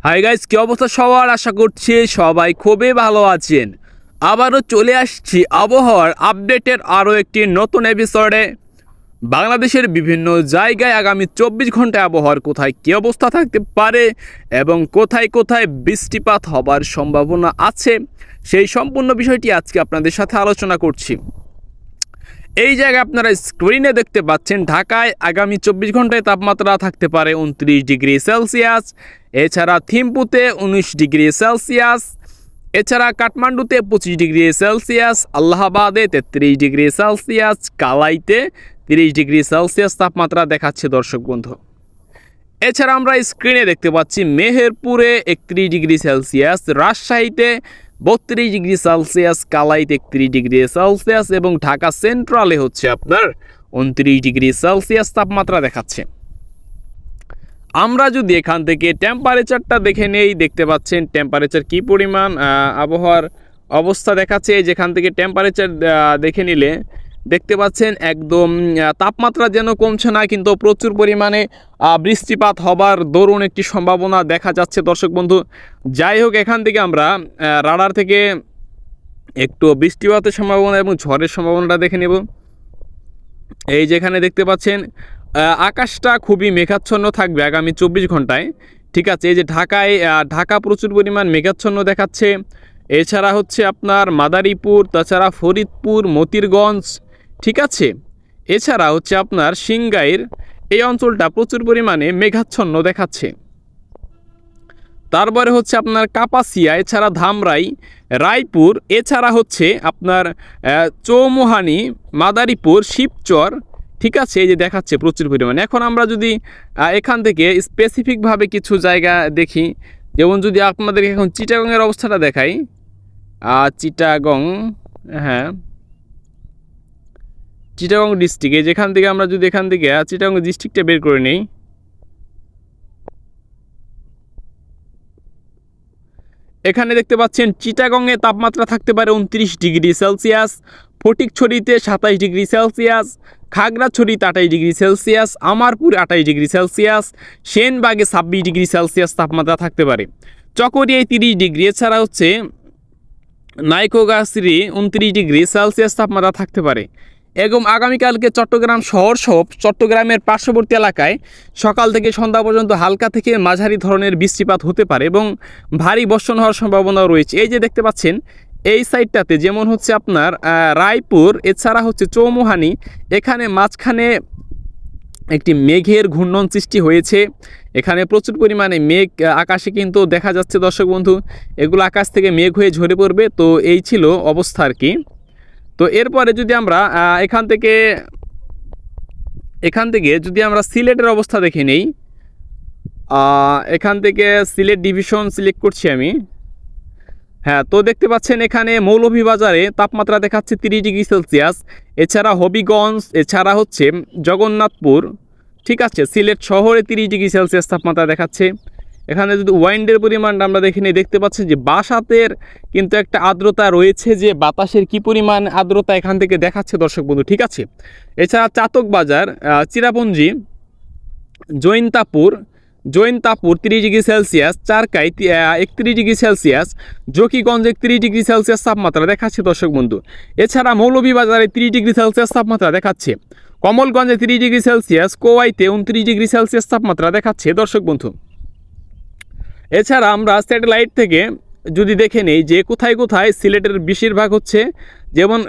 Hi guys, কি অবস্থা সবার? আশা করছি সবাই খুবই ভালো আছেন। আবারও চলে আসছি আবহাওয়ার আপডেটের আরও একটি নতুন এপিসোডে। বাংলাদেশের বিভিন্ন জায়গায় আগামী 24 ঘন্টায় আবহাওয়ার কোথায় কী অবস্থা থাকতে পারে এবং কোথায় কোথায় বৃষ্টিপাত হবার সম্ভাবনা আছে, সেই সম্পূর্ণ বিষয়টি আজকে আপনাদের সাথে আলোচনা করছি। এই জায়গায় আপনারা স্ক্রিনে দেখতে পাচ্ছেন, ঢাকায় আগামী 24 ঘন্টায় তাপমাত্রা থাকতে পারে 29 ডিগ্রি সেলসিয়াস। এছাড়া থিম্পুতে 19 ডিগ্রি সেলসিয়াস। এছাড়া কাঠমান্ডুতে 25 ডিগ্রি সেলসিয়াস, আল্লাহাবাদে 33 ডিগ্রি সেলসিয়াস, কালাইতে 30 ডিগ্রি সেলসিয়াস তাপমাত্রা দেখাচ্ছে দর্শক বন্ধু। এছাড়া আমরা স্ক্রিনে দেখতে পাচ্ছি মেহেরপুরে 31 ডিগ্রি সেলসিয়াস, রাজশাহীতে 32 ডিগ্রি সেলসিয়াস, কালাইতে 31 ডিগ্রি সেলসিয়াস এবং ঢাকা সেন্ট্রালে হচ্ছে আপনার 29 ডিগ্রি সেলসিয়াস তাপমাত্রা দেখাচ্ছে। আমরা যদি এখান থেকে টেম্পারেচারটা দেখে নেই, দেখতে পাচ্ছেন টেম্পারেচার কি পরিমাণ আবহাওয়ার অবস্থা দেখাচ্ছে। যেখান থেকে টেম্পারেচার দেখে নিলে দেখতে পাচ্ছেন একদম তাপমাত্রা যেন কমছে না, কিন্তু প্রচুর পরিমাণে বৃষ্টিপাত হবার দরুন একটি সম্ভাবনা দেখা যাচ্ছে দর্শক বন্ধু। যাই হোক, এখান থেকে আমরা রাডার থেকে একটু বৃষ্টিপাতের সম্ভাবনা এবং ঝড়ের সম্ভাবনাটা দেখে নেব। এই যেখানে দেখতে পাচ্ছেন আকাশটা খুবই মেঘাচ্ছন্ন থাকবে আগামী 24 ঘন্টায়। ঠিক আছে, এই যে ঢাকা প্রচুর পরিমাণ মেঘাচ্ছন্ন দেখাচ্ছে। এছাড়া হচ্ছে আপনার মাদারীপুর, তাছাড়া ফরিদপুর, মতিরগঞ্জ, ঠিক আছে। এছাড়া হচ্ছে আপনার সিংগাইর এই অঞ্চলটা প্রচুর পরিমাণে মেঘাচ্ছন্ন দেখাচ্ছে। তারপরে হচ্ছে আপনার কাপাসিয়া, এছাড়া ধামরাই, রায়পুর, এছাড়া হচ্ছে আপনার চৌমুহানি, মাদারীপুর, শিবচর, ঠিক আছে, এই যে দেখাচ্ছে প্রচুর পরিমাণে। এখন আমরা যদি এখান থেকে স্পেসিফিকভাবে কিছু জায়গা দেখি, যেমন যদি আপনাদেরকে এখন চিটাগংয়ের অবস্থাটা দেখাই, চিটাগং, হ্যাঁ চিটাগং ডিস্ট্রিক্টে, যেখান থেকে আমরা যদি এখান থেকে চিটাগং ডিস্ট্রিক্টটা বের করে নিই, এখানে দেখতে পাচ্ছেন চিটাগংয়ে তাপমাত্রা থাকতে পারে 29 ডিগ্রি সেলসিয়াস, ফটিকছড়িতে 27 ডিগ্রি সেলসিয়াস, খাগড়াছড়িতে 28 degree Celsius, Amarpur 28 degree Celsius, সেনবাগে 26 ডিগ্রি সেলসিয়াস তাপমাত্রা থাকতে পারে, চকরিয়ায় 30 ডিগ্রি, এছাড়া হচ্ছে নাইকোগাছড়ি 29 ডিগ্রি সেলসিয়াস তাপমাত্রা থাকতে পারে। এবং আগামীকালকে চট্টগ্রাম শহর সহ চট্টগ্রামের পার্শ্ববর্তী এলাকায় সকাল থেকে সন্ধ্যা পর্যন্ত হালকা থেকে মাঝারি ধরনের বৃষ্টিপাত হতে পারে এবং ভারী বর্ষণ হওয়ার সম্ভাবনাও রয়েছে। এই যে দেখতে পাচ্ছেন এই সাইডটাতে যেমন হচ্ছে আপনার রায়পুর, এছাড়া হচ্ছে চৌমুহানি, এখানে মাঝখানে একটি মেঘের ঘূর্ণন সৃষ্টি হয়েছে। এখানে প্রচুর পরিমাণে মেঘ আকাশে কিন্তু দেখা যাচ্ছে দর্শক বন্ধু, এগুলো আকাশ থেকে মেঘ হয়ে ঝরে পড়বে। তো এই ছিল অবস্থা আর কি। তো এরপরে যদি আমরা এখান থেকে যদি আমরা সিলেটের অবস্থা দেখে নেই, এখান থেকে সিলেট ডিভিশন সিলেক্ট করছি আমি। হ্যাঁ, তো দেখতে পাচ্ছেন এখানে মৌলভীবাজারে তাপমাত্রা দেখাচ্ছে 30 ডিগ্রি সেলসিয়াস, এছাড়া হবিগঞ্জ, এছাড়া হচ্ছে জগন্নাথপুর, ঠিক আছে, সিলেট শহরে 30 ডিগ্রি সেলসিয়াস তাপমাত্রা দেখাচ্ছে। এখানে যদি ওয়াইন্ডের পরিমাণটা আমরা দেখে নিই, দেখতে পাচ্ছেন যে বাসাতের কিন্তু একটা আর্দ্রতা রয়েছে, যে বাতাসের কি পরিমাণ আর্দ্রতা এখান থেকে দেখাচ্ছে দর্শক বন্ধু, ঠিক আছে। এছাড়া Chhatakbazar, Cherrapunji, Jaintapur 30 degree Celsius, Charkai 31 degree Celsius, Zakiganj 31 degree Celsius তাপমাত্রা দেখাচ্ছে দর্শক বন্ধু। এছাড়া মৌলভীবাজারে 30 ডিগ্রি সেলসিয়াস তাপমাত্রা দেখাচ্ছে, কমলগঞ্জে 30 ডিগ্রি সেলসিয়াস, কোয়াইতে 29 ডিগ্রি সেলসিয়াস তাপমাত্রা দেখাচ্ছে দর্শক বন্ধু। এছাড়া আমরা স্যাটেলাইট থেকে যদি দেখে নেই যে কোথায় কোথায় সিলেটের বেশিরভাগ হচ্ছে, যেমন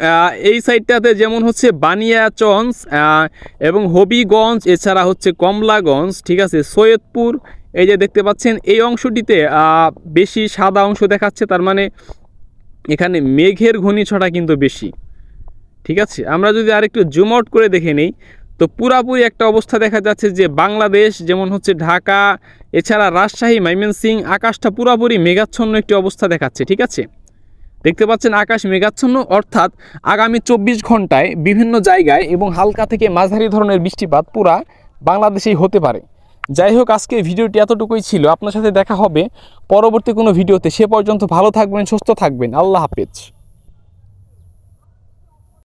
এই সাইডটাতে যেমন হচ্ছে বানিয়াচঞ্জ এবং হবিগঞ্জ, এছাড়া হচ্ছে কমলাগঞ্জ, ঠিক আছে, সৈয়দপুর, এই যে দেখতে পাচ্ছেন এই অংশটিতে বেশি সাদা অংশ দেখাচ্ছে, তার মানে এখানে মেঘের ঘূর্ণিঝড়টা কিন্তু বেশি, ঠিক আছে। আমরা যদি আরেকটু জুম আউট করে দেখে নেই, তো পুরাপুরি একটা অবস্থা দেখা যাচ্ছে যে বাংলাদেশ, যেমন হচ্ছে ঢাকা, এছাড়া রাজশাহী, ময়মনসিংহ, আকাশটা পুরাপুরি মেঘাচ্ছন্ন একটি অবস্থা দেখাচ্ছে, ঠিক আছে। দেখতে পাচ্ছেন আকাশ মেঘাচ্ছন্ন, অর্থাৎ আগামী 24 ঘন্টায় বিভিন্ন জায়গায় এবং হালকা থেকে মাঝারি ধরনের বৃষ্টিপাত পুরা বাংলাদেশেই হতে পারে। যাই হোক, আজকে ভিডিওটি এতটুকুই ছিল। আপনার সাথে দেখা হবে পরবর্তী কোনো ভিডিওতে। সে পর্যন্ত ভালো থাকবেন, সুস্থ থাকবেন। আল্লাহ হাফেজ।